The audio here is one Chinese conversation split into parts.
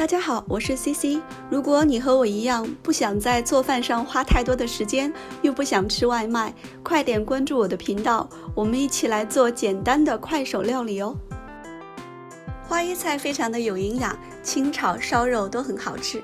大家好，我是 CC。如果你和我一样不想在做饭上花太多的时间，又不想吃外卖，快点关注我的频道，我们一起来做简单的快手料理哦。花椰菜非常的有营养，清炒、烧肉都很好吃。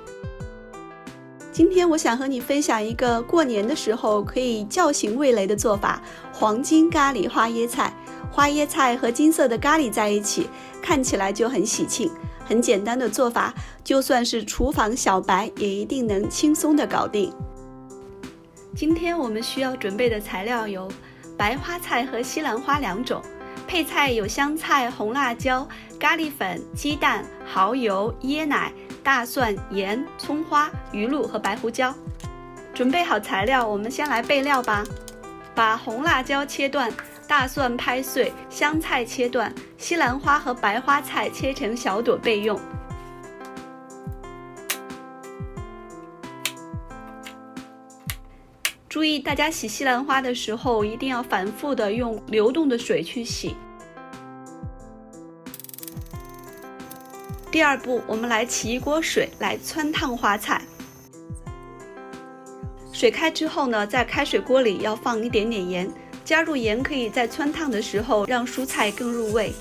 今天我想和你分享一个过年的时候可以叫醒味蕾的做法——黄金咖喱花椰菜。花椰菜和金色的咖喱在一起，看起来就很喜庆。很简单的做法，就算是厨房小白也一定能轻松的搞定。今天我们需要准备的材料有白花菜和西兰花两种，配菜有香菜、红辣椒、咖喱粉、鸡蛋、蚝油、椰奶、大蒜、盐、葱花、鱼露和白胡椒。准备好材料，我们先来备料吧。把红辣椒切断，大蒜拍碎，香菜切断，西兰花和白花菜切成小朵备用。注意，大家洗西兰花的时候一定要反复的用流动的水去洗。第二步，我们来起一锅水来汆烫花菜。水开之后呢，在开水锅里要放一点点盐。加入盐可以在汆烫的时候让蔬菜更入味。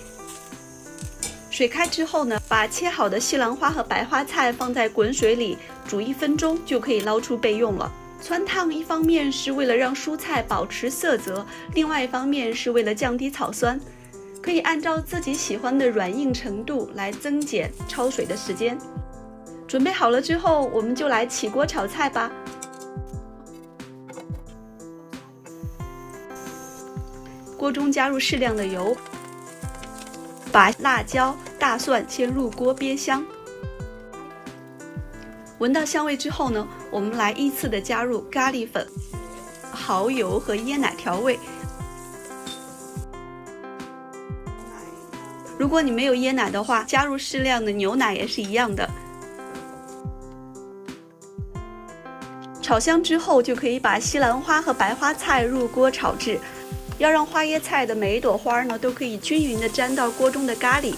水开之后呢，把切好的西兰花和白花菜放在滚水里煮1分钟就可以捞出备用了。汆烫一方面是为了让蔬菜保持色泽，另外一方面是为了降低草酸。可以按照自己喜欢的软硬程度来增减焯水的时间。准备好了之后，我们就来起锅炒菜吧。锅中加入适量的油，把辣椒、大蒜先入锅煸香。闻到香味之后呢，我们来依次的加入咖喱粉、蚝油和椰奶调味。如果你没有椰奶的话，加入适量的牛奶也是一样的。炒香之后，就可以把西兰花和白花菜入锅炒制。要让花椰菜的每一朵花呢都可以均匀的沾到锅中的咖喱。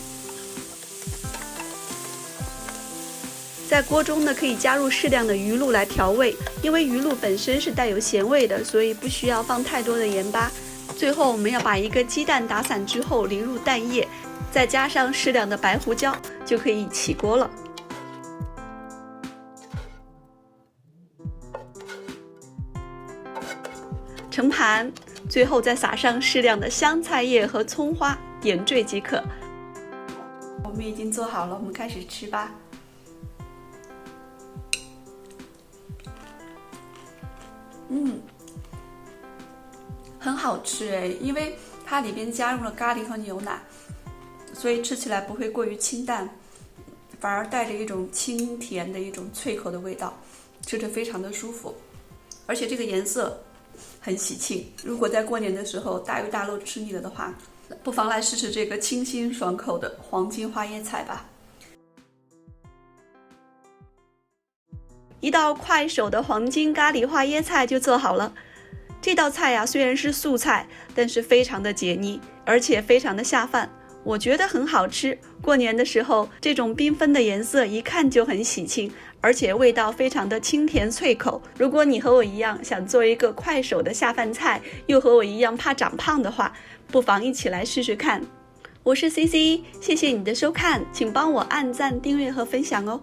在锅中呢可以加入适量的鱼露来调味，因为鱼露本身是带有咸味的，所以不需要放太多的盐巴。最后我们要把一个鸡蛋打散之后淋入蛋液，再加上适量的白胡椒，就可以起锅了。盛盘，最后再撒上适量的香菜叶和葱花，点缀即可。我们已经做好了，我们开始吃吧。很好吃诶，因为它里边加入了咖喱和牛奶，所以吃起来不会过于清淡，反而带着一种清甜的一种脆口的味道，吃着非常的舒服，而且这个颜色很喜庆。如果在过年的时候大鱼大肉吃腻了的话，不妨来试试这个清新爽口的黄金花椰菜吧。一道快手的黄金咖喱花椰菜就做好了。这道菜呀，虽然是素菜，但是非常的解腻，而且非常的下饭，我觉得很好吃。过年的时候，这种缤纷的颜色一看就很喜庆，而且味道非常的清甜脆口。如果你和我一样想做一个快手的下饭菜，又和我一样怕长胖的话，不妨一起来试试看。我是 CC， 谢谢你的收看，请帮我按赞、订阅和分享哦。